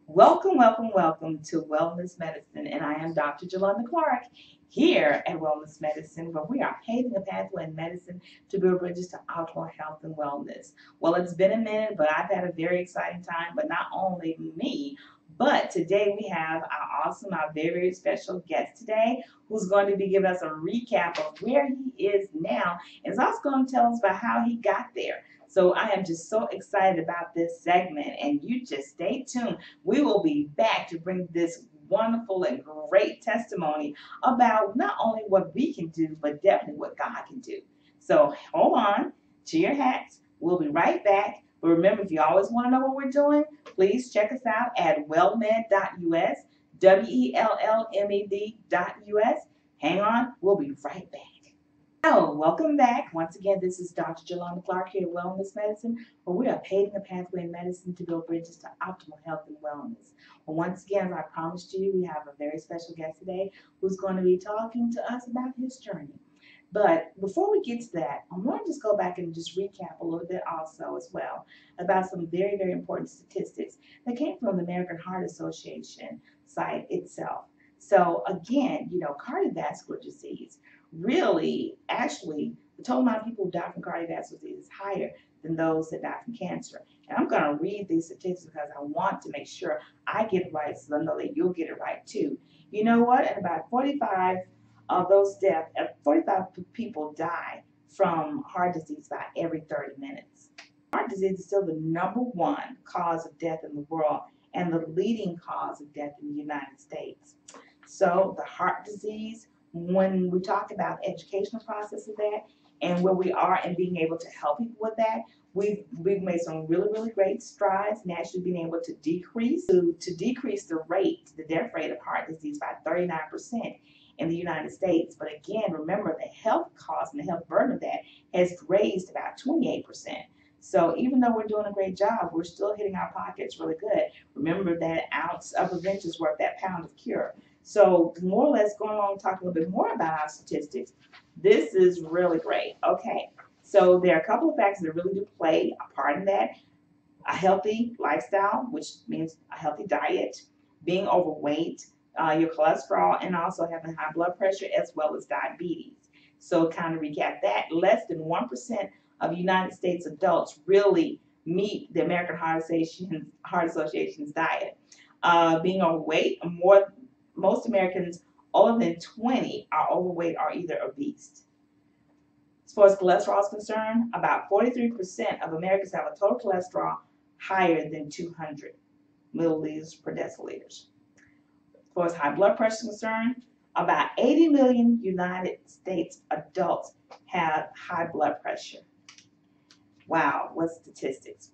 Welcome, welcome, welcome to Wellness Medicine, and I am Dr. Jelanda Clark here at Wellness Medicine, where we are paving a pathway in medicine to build bridges to optimal health and wellness. Well, it's been a minute, but I've had a very exciting time. But not only me, but today we have our very, very special guest today, who's going to be giving us a recap of where he is now, and is also going to tell us about how he got there. So I am just so excited about this segment, and you just stay tuned. We will be back to bring this wonderful and great testimony about not only what we can do, but definitely what God can do. So hold on to your hats. We'll be right back. But remember, if you always want to know what we're doing, please check us out at wellmed.us, WELLMED.us. Hang on, we'll be right back. Oh, welcome back. Once again, this is Dr. Jelanda Clark here at Wellness Medicine, where we are paving a pathway in medicine to build bridges to optimal health and wellness. Well, once again, as I promised you, we have a very special guest today who's going to be talking to us about his journey. But before we get to that, I want to just go back and just recap a little bit also as well about some very, very important statistics that came from the American Heart Association site itself. So again, cardiovascular disease really, actually, the total amount of people who die from cardiovascular disease is higher than those that die from cancer. And I'm going to read these statistics because I want to make sure I get it right so I know that you'll get it right too. You know what? And about 45 of those deaths, 45 people die from heart disease about every 30 minutes. Heart disease is still the number one cause of death in the world and the leading cause of death in the United States. So the heart disease, when we talk about educational process of that and where we are and being able to help people with that, we've made some really, really great strides in actually being able to decrease the death rate of heart disease by 39% in the United States. But again, remember the health cost and the health burden of that has raised about 28%. So even though we're doing a great job, we're still hitting our pockets really good. Remember that ounce of prevention is worth that pound of cure. So more or less going on talking a little bit more about our statistics. This is really great. Okay, so there are a couple of factors that really do play a part in that. A healthy lifestyle, which means a healthy diet, being overweight, your cholesterol, and also having high blood pressure as well as diabetes. So kind of recap that, less than 1% of United States adults really meet the American Heart Association's diet. Being overweight, most Americans older than 20 are overweight or either obese. As far as cholesterol is concerned, about 43% of Americans have a total cholesterol higher than 200 milliliters per deciliter. As far as high blood pressure is concerned, about 80 million United States adults have high blood pressure. Wow, what statistics.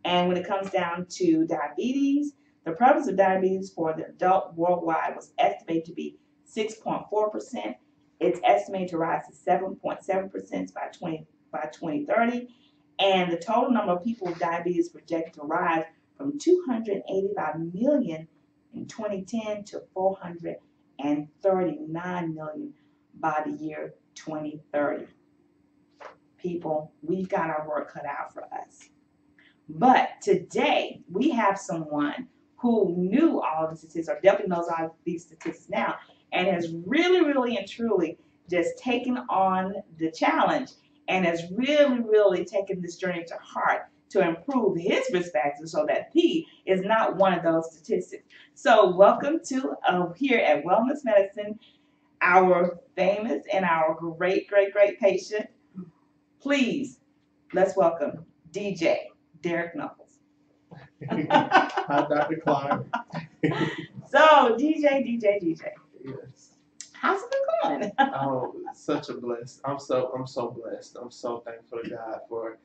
And when it comes down to diabetes, the prevalence of diabetes for the adult worldwide was estimated to be 6.4%. It's estimated to rise to 7.7% by 2030. And the total number of people with diabetes is projected to rise from 285 million in 2010 to 439 million by the year 2030. People, we've got our work cut out for us. But today we have someone who knew all the statistics, or definitely knows all of these statistics now, and has really, really and truly just taken on the challenge and has really, really taken this journey to heart to improve his risk factors so that he is not one of those statistics. So welcome to here at Wellness Medicine, our famous and our great, great, great patient. Please, let's welcome DJ Derek Knuckles. Hi, Dr. Clark. So, DJ. Yes. How's it been going? Oh, such a blessed. I'm so blessed. I'm so thankful to God for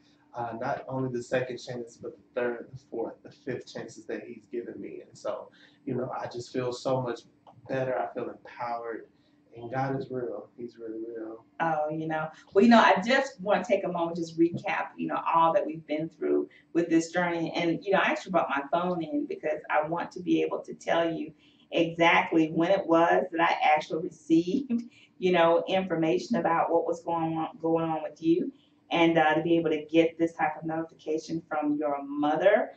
not only the second chance, but the third, the fourth, the fifth chances that He's given me. And so, I just feel so much better. I feel empowered. And God is real. He's really real. Oh, I just want to take a moment, just recap, all that we've been through with this journey. And, I actually brought my phone in because I want to be able to tell you exactly when it was that I actually received, information about what was going on with you, and to be able to get this type of notification from your mother.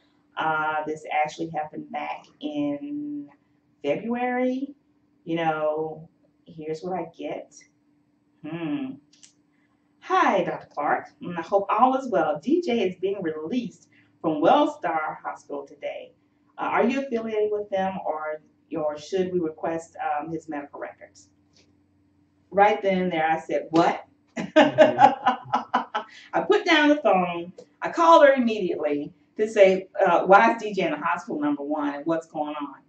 This actually happened back in February. You know, here's what I get. Hmm. Hi, Dr. Clark. I hope all is well. DJ is being released from Wellstar Hospital today. Are you affiliated with them, or should we request his medical records? Right then and there, I said, "What?" I put down the phone. I called her immediately to say, "Why is DJ in the hospital, number one, and what's going on?"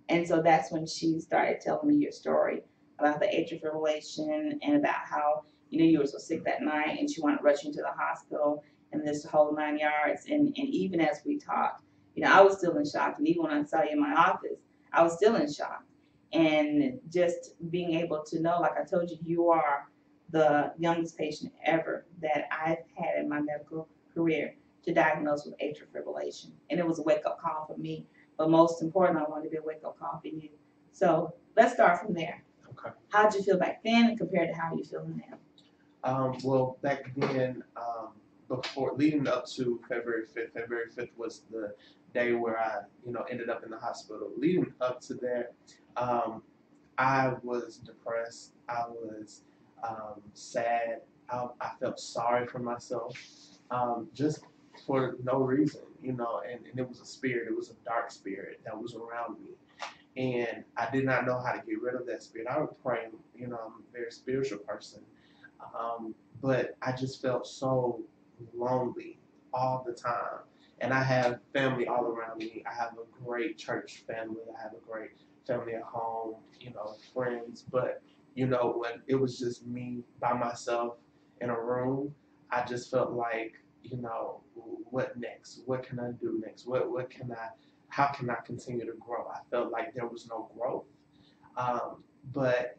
And so that's when she started telling me your story about the atrial fibrillation and about how you were so sick that night and she wanted to rush you into the hospital and this whole 9 yards. And even as we talked, I was still in shock. And even when I saw you in my office, I was still in shock. And just being able to know, like I told you, you are the youngest patient ever that I've had in my medical career to diagnose with atrial fibrillation. And it was a wake up call for me. But most important, I wanted to be a wake up call for you. So let's start from there. Okay. How did you feel back then compared to how you feeling now? Well, back then, before leading up to February 5th was the day where I, ended up in the hospital. Leading up to that, I was depressed. I was sad. I felt sorry for myself, just for no reason, and it was a spirit. It was a dark spirit that was around me. And I did not know how to get rid of that spirit. I would pray, I'm a very spiritual person. But I just felt so lonely all the time. And I have family all around me. I have a great church family. I have a great family at home, friends. But, when it was just me by myself in a room, I just felt like, what next? What can I do next? How can I continue to grow? I felt like there was no growth. But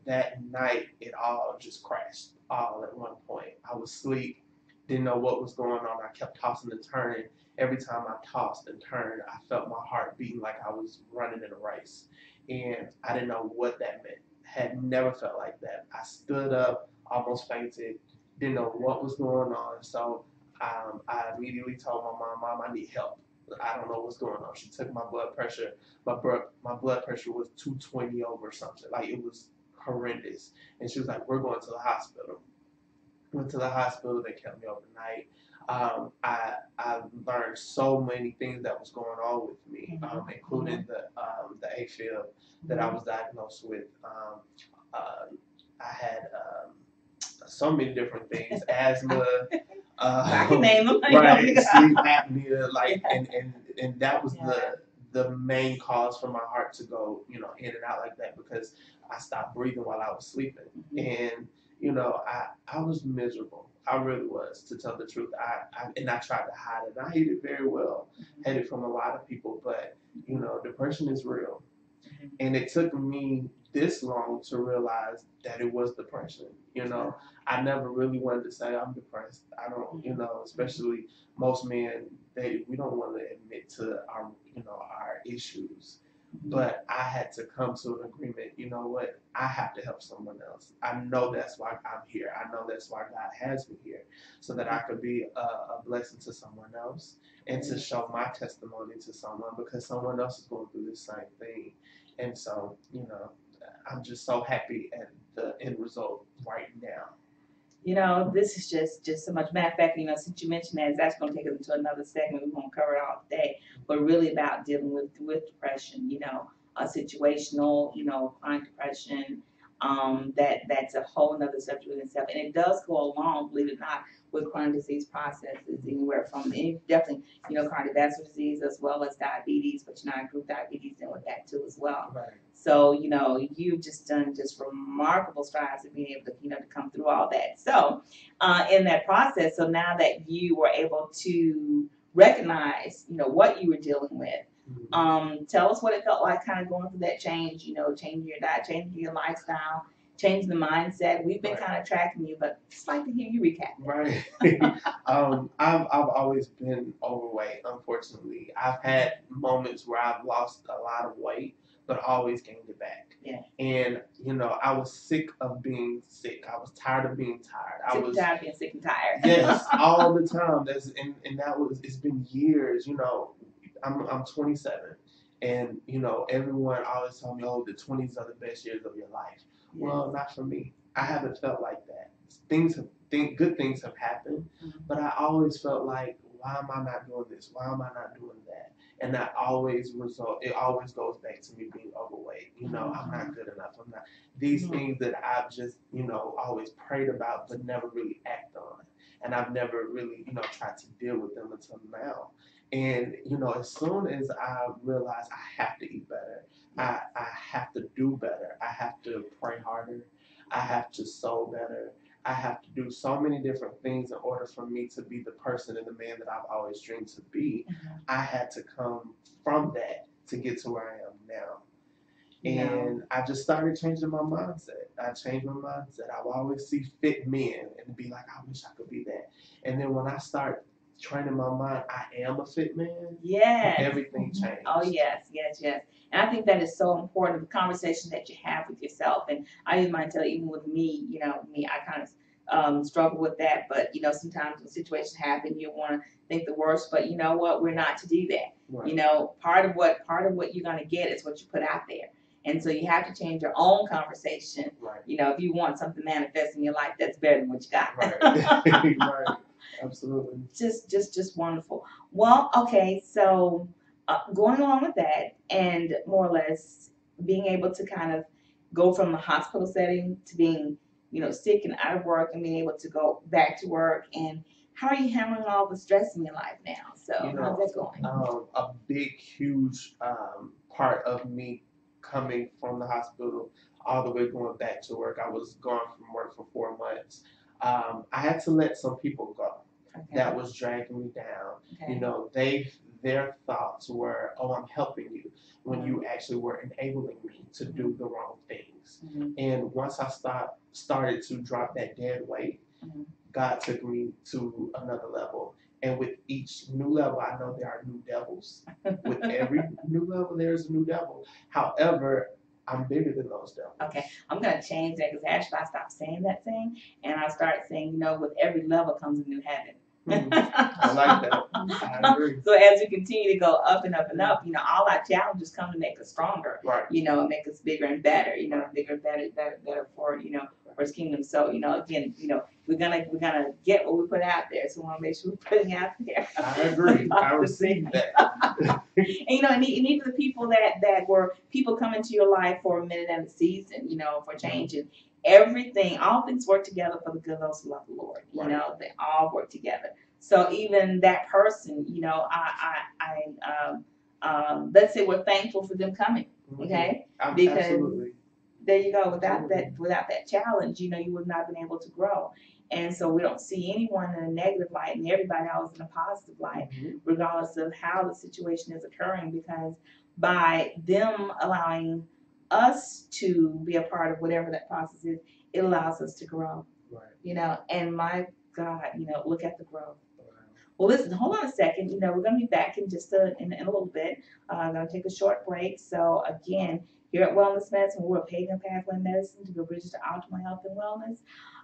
that night it all just crashed all at one point. I was asleep, didn't know what was going on. I kept tossing and turning. Every time I tossed and turned, I felt my heart beating like I was running in a race. And I didn't know what that meant. Had never felt like that. I stood up, almost fainted, didn't know what was going on. So I immediately told my Mom, I need help. I don't know what's going on. She took my blood pressure. My blood pressure was 220 over something. Like it was horrendous. And she was like, "We're going to the hospital." Went to the hospital. They kept me overnight. I learned so many things that was going on with me, including the AFib that I was diagnosed with. I had so many different things, asthma. I can name them. Right, sleep apnea, and that was the main cause for my heart to go, in and out like that because I stopped breathing while I was sleeping, and I was miserable. I really was, to tell the truth. I tried to hide it. I hid it very well, hid it from a lot of people, but depression is real, and it took me this long to realize that it was depression. I never really wanted to say I'm depressed. I don't, especially most men, we don't want to admit to our issues. But I had to come to an agreement. You know what? I have to help someone else. I know that's why I'm here. I know that's why God has me here, so that I could be a blessing to someone else and to show my testimony to someone because someone else is going through the same thing. And so, I'm just so happy at the end result right now. This is just so much. Matter of fact, since you mentioned that, that's going to take us into another segment. We won't cover it all today, but really about dealing with depression. A situational, chronic depression. That's a whole nother subject within itself, and it does go along, believe it or not, with chronic disease processes, anywhere from definitely, cardiovascular disease as well as diabetes, but I group diabetes in with that too as well. Right. So, you've just done just remarkable strides in being able to, to come through all that. So, in that process, so now that you were able to recognize, what you were dealing with, tell us what it felt like kind of going through that change, changing your diet, changing your lifestyle, changing the mindset. We've been kind of tracking you, but just like to hear you recap. Right. I've always been overweight, unfortunately. I've had moments where I've lost a lot of weight, but always gained it back. Yeah. And, I was sick of being sick. I was tired of being tired. Tired of being sick and tired. Yes, all the time. It's been years, I'm 27, and you know everyone always told me, oh, the 20s are the best years of your life. Yes. Well, not for me. I haven't felt like that. Good things have happened, but I always felt like, why am I not doing this? Why am I not doing that? And that always it always goes back to me being overweight. You know, I'm not good enough. I'm not these things that I've just, you know, always prayed about but never really act on. And I've never really, you know, tried to deal with them until now. And, you know, as soon as I realized I have to eat better, I have to do better, I have to pray harder, I have to sow better, I have to do so many different things in order for me to be the person and the man that I've always dreamed to be. I had to come from that to get to where I am now. And I just started changing my mindset. I changed my mindset. I will always see fit men and be like, I wish I could be that. And then when I start training my mind, I am a fit man. Yes. Everything changed. Oh, yes. And I think that is so important, the conversation that you have with yourself. And I even mind tell you, even with me, you know, I kind of struggle with that. But, you know, sometimes when situations happen, you want to think the worst. But you know what? We're not to do that. Right. You know, part of what you're going to get is what you put out there. And so you have to change your own conversation. Right. You know, if you want something manifest in your life, that's better than what you got. Right. Right. Absolutely. Just wonderful. Well, okay, so going along with that, and more or less being able to kind of go from the hospital setting to being, you know, sick and out of work and being able to go back to work, and how are you handling all the stress in your life now? So You know, how's that going? a big, huge part of me coming from the hospital all the way going back to work. I was gone from work for 4 months. I had to let some people go. Okay. That was dragging me down. Okay. You know, their thoughts were, oh, I'm helping you, when you actually were enabling me to do the wrong things. And once I started to drop that dead weight, God took me to another level. And with each new level, I know there are new devils. With every new level, there's a new devil. However, I'm bigger than those devils. Okay, I'm going to change that because actually I stopped saying that thing and I started saying, you know, with every level comes a new heaven. I like that. I agree. So as we continue to go up and up and up, you know, all our challenges come to make us stronger. Right. You know, and make us bigger and better. You know, bigger, better for, you know, for His kingdom. So, you know, again, you know, we're gonna get what we put out there. So we want to make sure we're putting out there. I agree. I receive that. And you know, and even the people that were people coming to your life for a minute and a season, you know, for changing. Everything, all things work together for the good of those who love the Lord. You know, they all work together. So even that person, you know, let's say we're thankful for them coming. Okay, because absolutely. There you go. Without that challenge, you know, you would not have been able to grow. And so we don't see anyone in a negative light, and everybody else in a positive light, regardless of how the situation is occurring. Because by them allowing us to be a part of whatever that process is, it allows us to grow. Right. You know, and my God, you know, look at the growth. Well, listen, hold on a second. You know, we're going to be back in just in a little bit. I'm going to take a short break. So again, here at Wellness Medicine, we're paving a pathway medicine to build bridges to optimal health and wellness.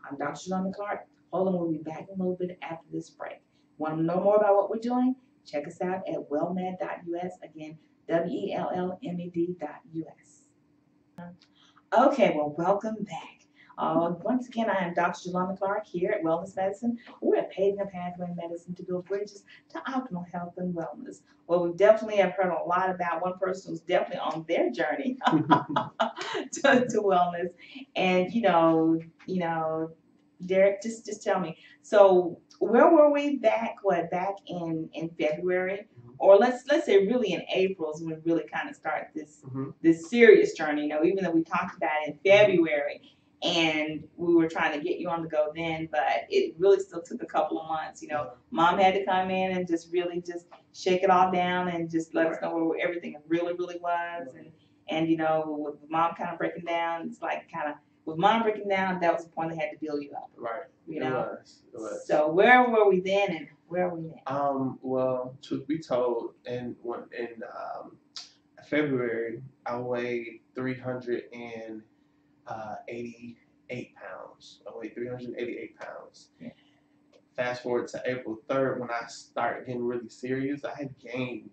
I'm Dr. Shalonda Clark. Hold on, we'll be back in a little bit after this break. Want to know more about what we're doing? Check us out at wellmed.us. Again, WELLMED.us. Okay, well, welcome back. Once again, I am Dr. Shalonda Clark here at Wellness Medicine. We're paving a pathway medicine to build bridges to optimal health and wellness. Well, we definitely have heard a lot about one person who's definitely on their journey to wellness. And you know, Derek, just tell me. So where were we back? Back in February, or let's say really in April is when we really kind of start this serious journey. You know, even though we talked about it in February, and we were trying to get you on the go then, but it really still took a couple of months. You know, Mom had to come in and just really shake it all down and just let us know where everything really was, and you know, with Mom kind of breaking down, it's like kind of. With Mom breaking down, that was the point they had to build you up. Right. You know? It was. So where were we then and where are we now? Well, truth be told, in February, I weighed 388 pounds. I weighed 388 pounds. Yeah. Fast forward to April 3rd, when I started getting really serious, I had gained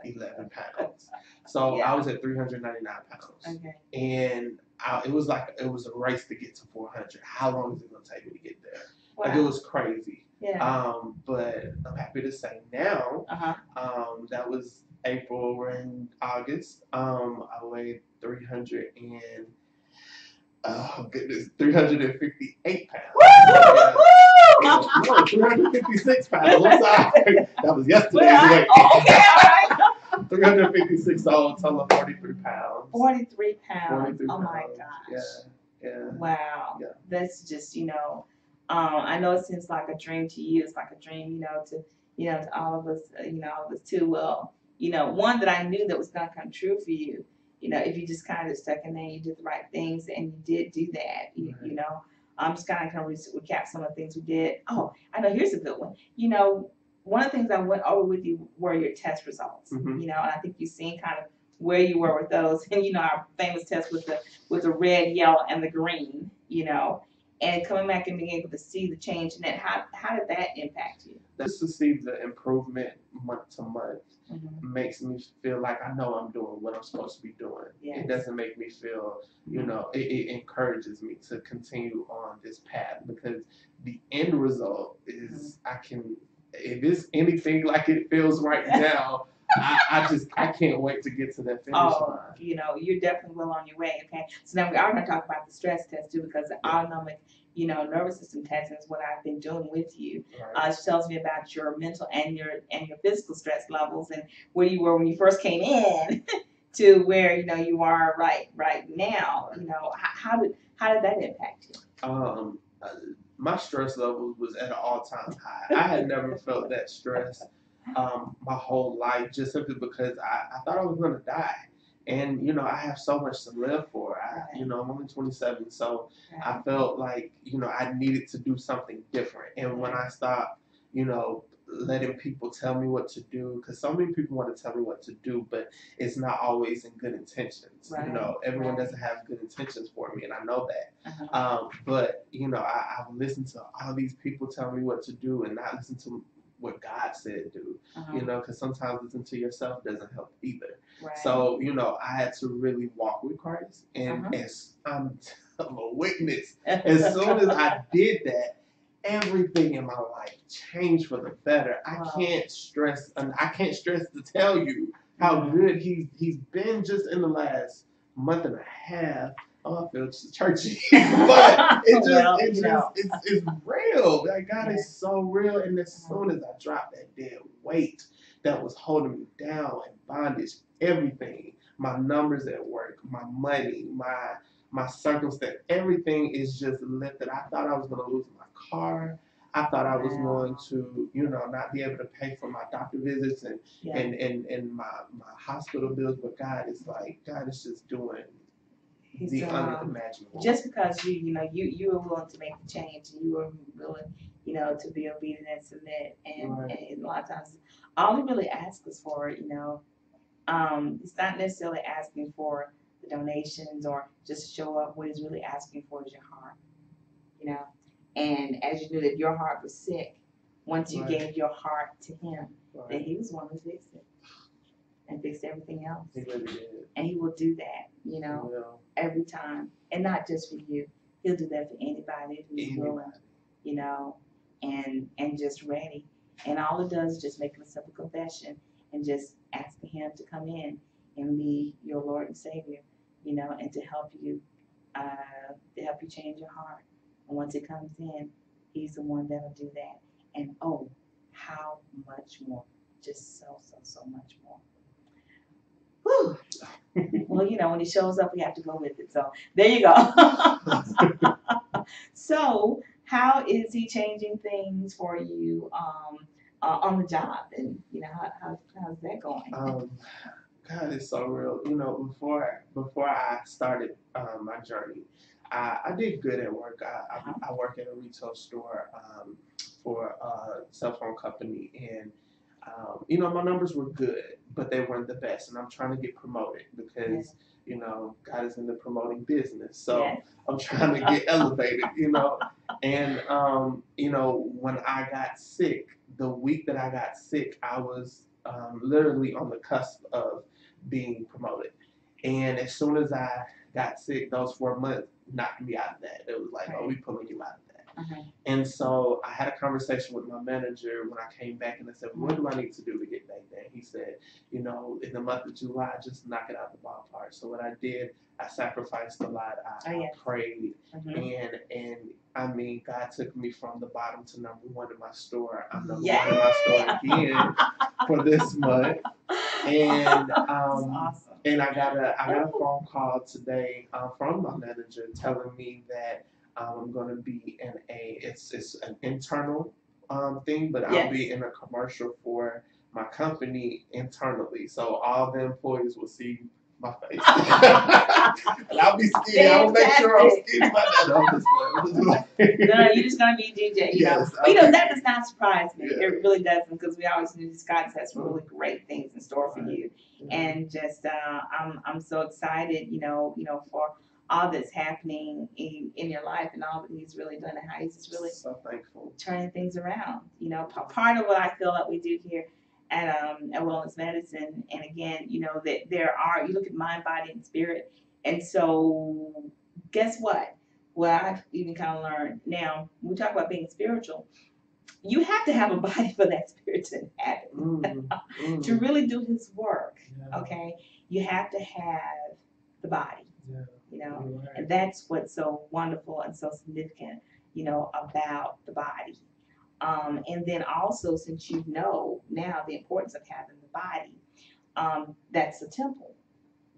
11 pounds. So Yeah. I was at 399 pounds. Okay. And it was a race to get to 400. How long is it going to take me to get there? Wow. Like, it was crazy. Yeah. But I'm happy to say now, that was April, we're in August. I weighed 358 pounds. No, 356 pounds. I'm sorry. That was yesterday's weight. Okay, all right. 356, so total 43 pounds. 43 pounds. 43 oh my pounds. gosh. Yeah. Wow. Yeah. That's just, I know it seems like a dream to you. It's like a dream, to all of us, all of us too. Well, one that I knew that was going to come true for you, if you just kind of stuck in there, you did the right things, and you did do that, I'm just kind of recap some of the things we did. Oh, I know, here's a good one. One of the things I went over with you were your test results, and I think you've seen kind of where you were with those, and our famous test with the red, yellow, and the green, and coming back and being able to see the change in that. How did that impact you? Just to see the improvement month to month makes me feel like I know I'm doing what I'm supposed to be doing. Yes. It doesn't make me feel, it encourages me to continue on this path, because the end result is if it's anything like it feels right now, I can't wait to get to that finish line. You're definitely well on your way. Okay, so now we are going to talk about the stress test too, because the autonomic, nervous system testing is what I've been doing with you. Right. She tells me about your mental and your physical stress levels, and where you were when you first came in to where you are right now. How did that impact you? My stress level was at an all-time high. I had never felt that stress my whole life, just simply because I thought I was going to die. And, I have so much to live for. I'm only 27, so I felt like, I needed to do something different. And when I stopped, letting people tell me what to do, because so many people want to tell me what to do, but it's not always in good intentions. Right. Everyone doesn't have good intentions for me, and I know that. But, I've listened to all these people tell me what to do and not listen to what God said do, because sometimes listening to yourself doesn't help either. Right. So, I had to really walk with Christ, and as I'm a witness, as soon as I did that, everything in my life changed for the better. I can't stress to tell you how good he's been just in the last month and a half. Oh, I feel churchy, but it's real. Like, God is so real. And as soon as I dropped that dead weight that was holding me down, and bondage, everything, my numbers at work, my money, my circumstance, everything is just lifted. I thought I was going to lose my car. I thought I was going to, not be able to pay for my doctor visits and my hospital bills. But God is just doing the unimaginable. Just because you were willing to make the change, and you were willing, to be obedient and submit, and a lot of times all he really asks us for, it's not necessarily asking for the donations or just show up. What he's really asking for is your heart, And as you knew that your heart was sick, once you gave your heart to him, then he was one who fixed it and fixed everything else. He really did. And he will do that, every time. And not just for you. He'll do that for anybody who's willing, and just ready. And all it does is just make a simple confession and just asking him to come in and be your Lord and Savior, and to help you change your heart. And once it comes in, he's the one that'll do that. And oh, how much more. Just so much more. Whew. Well, when he shows up, we have to go with it. So there you go. So how is he changing things for you on the job? And, how's that going? God is so real. Before I started my journey, I did good at work. I work at a retail store for a cell phone company, and my numbers were good, but they weren't the best. And I'm trying to get promoted because God is in the promoting business, so I'm trying to get elevated. And when I got sick, the week that I got sick, I was literally on the cusp of being promoted. And as soon as I got sick, those 4 months knocked me out of that. It was like, oh, we pulling you out of that. And so I had a conversation with my manager when I came back, and I said, what do I need to do to get back there? He said, in the month of July, just knock it out the ballpark. So what I did, I sacrificed a lot. I prayed, and I mean, God took me from the bottom to #1 in my store. I'm #1 in my store again for this month. And awesome. And I got a phone call today from my manager telling me that I'm going to be in it's an internal thing, but I'll be in a commercial for my company internally. So all the employees will see my face. And I'll be skinny. I'll make sure I'm skinny by that. No, you're just going to be DJ. That does not surprise me. Yeah. It really doesn't, because we always knew God has some really great things in store for you. And just, I'm so excited, for all that's happening in your life and all that He's really done and how He's just really so thankful turning things around. Part of what I feel that we do here at Wellness Medicine, and again, that there are, you look at mind, body, and spirit, and so guess what? What I've even kind of learned now, when we talk about being spiritual, you have to have a body for that spirit to happen, to really do His work. Okay, you have to have the body. And that's what's so wonderful and so significant, about the body. And then also, since now the importance of having the body, that's a temple,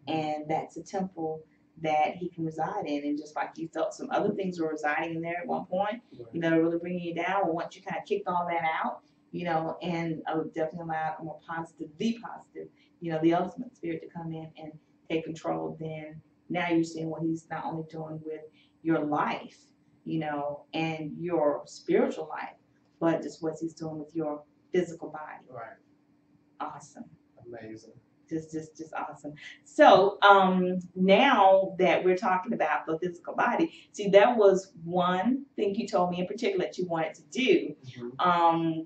and that's a temple that He can reside in. And just like you felt some other things were residing in there at one point, really bringing you down. Well, once you kind of kicked all that out, and definitely allowed a more positive, the ultimate spirit to come in and take control, then now you're seeing what He's not only doing with your life, and your spiritual life, but just what He's doing with your physical body. Right. Awesome. Amazing. Just awesome. So now that we're talking about the physical body, see, that was one thing you told me in particular that you wanted to do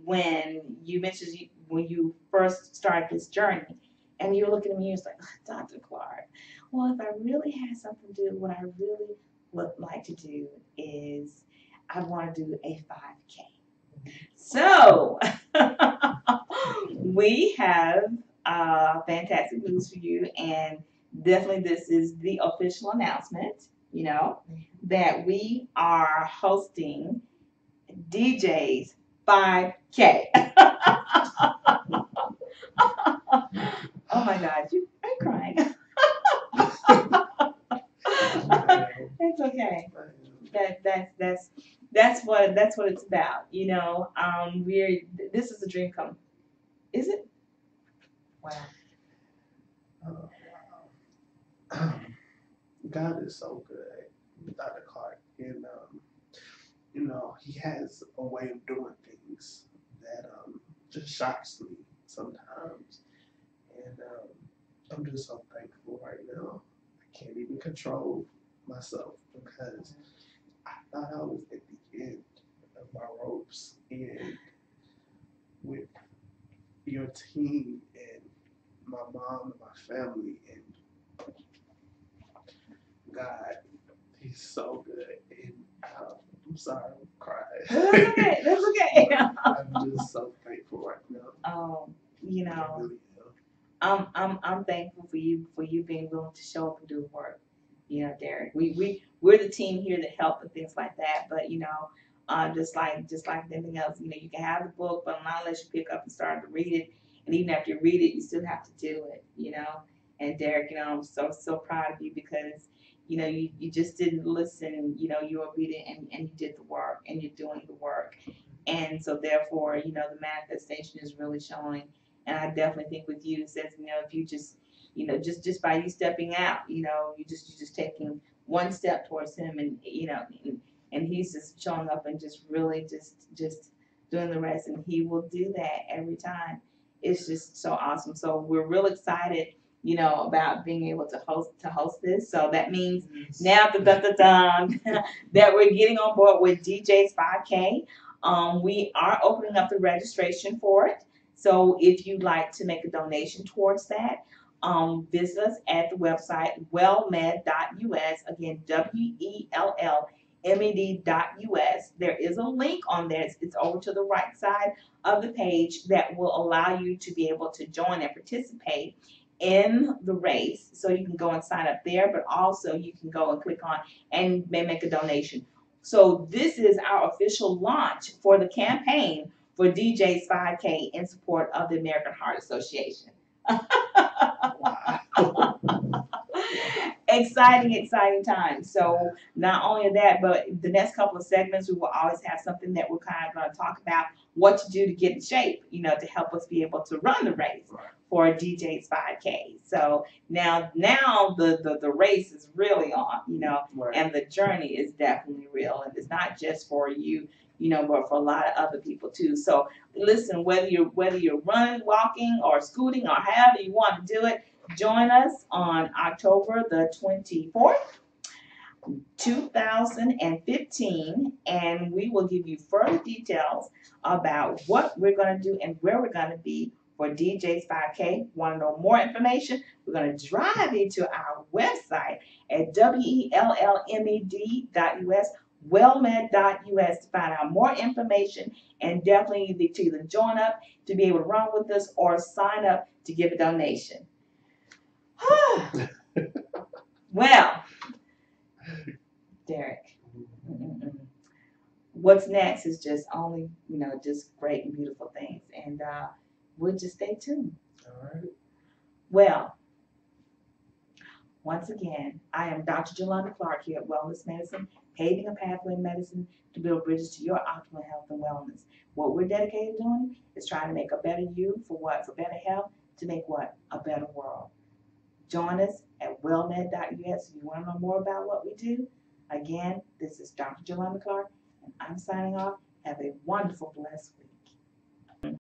when you mentioned when you first started this journey, and you were looking at me and you was like, Dr. Clark, well, if I really had something to do, what I really would like to do is I want to do a 5K. So we have fantastic news for you, and definitely this is the official announcement, that we are hosting DJ's 5K. Oh my God, I'm crying. It's okay. That's what it's about. This is a dream come. Is it? Wow. God is so good, Dr. Clark, and He has a way of doing things that just shocks me sometimes, and I'm just so thankful right now. I can't even control myself because I thought I was at the end of my ropes, and with your team and my mom and my family, and God, He's so good. And I'm sorry, I'm crying. That's okay. I'm just so thankful right now. I'm thankful for you being willing to show up and do the work. Derek, we're the team here that help and things like that. But just like anything else, you can have the book, but not unless you pick up and start to read it. And even after you read it, you still have to do it. And Derek, I'm so proud of you because you just didn't listen. You were obedient and you did the work, and you're doing the work. And so therefore, the manifestation is really showing. And I definitely think with you, it says, if you just, just by you stepping out, you're just taking one step towards Him, and and He's just showing up and just really just doing the rest, and He will do that every time. It's just so awesome. So we're real excited, about being able to host this. So that means now that we're getting on board with DJ's 5K. We are opening up the registration for it. So if you'd like to make a donation towards that, visit us at the website wellmed.us. Again, WELLMED.us. There is a link on there. It's over to the right side of the page that will allow you to be able to join and participate in the race. So you can go and sign up there, but also you can go and click on and may make a donation. So this is our official launch for the campaign for DJ's 5K in support of the American Heart Association. Exciting times. So not only that, but the next couple of segments, we will always have something that we're kind of going to talk about what to do to get in shape, to help us be able to run the race for DJ's 5K. So now the race is really on, and the journey is definitely real. And it's not just for you, but for a lot of other people too. So listen, whether you're running, walking, or scooting, or however you want to do it, join us on October the 24th, 2015, and we will give you further details about what we're going to do and where we're going to be for DJ's 5K. Want to know more information? We're going to drive you to our website at WELLMED.us, wellmed.us, to find out more information, and definitely to either join up to be able to run with us or sign up to give a donation. Well, Derek, what's next is just only, just great and beautiful things. And we'll just stay tuned. All right. Well, once again, I am Dr. Jolanda Clark here at Wellness Medicine, paving a pathway in medicine to build bridges to your optimal health and wellness. What we're dedicated to doing is trying to make a better you for what? For better health, to make what? A better world. Join us at wellmed.us if you want to know more about what we do. Again, this is Dr. Jolanda Clark, and I'm signing off. Have a wonderful, blessed week.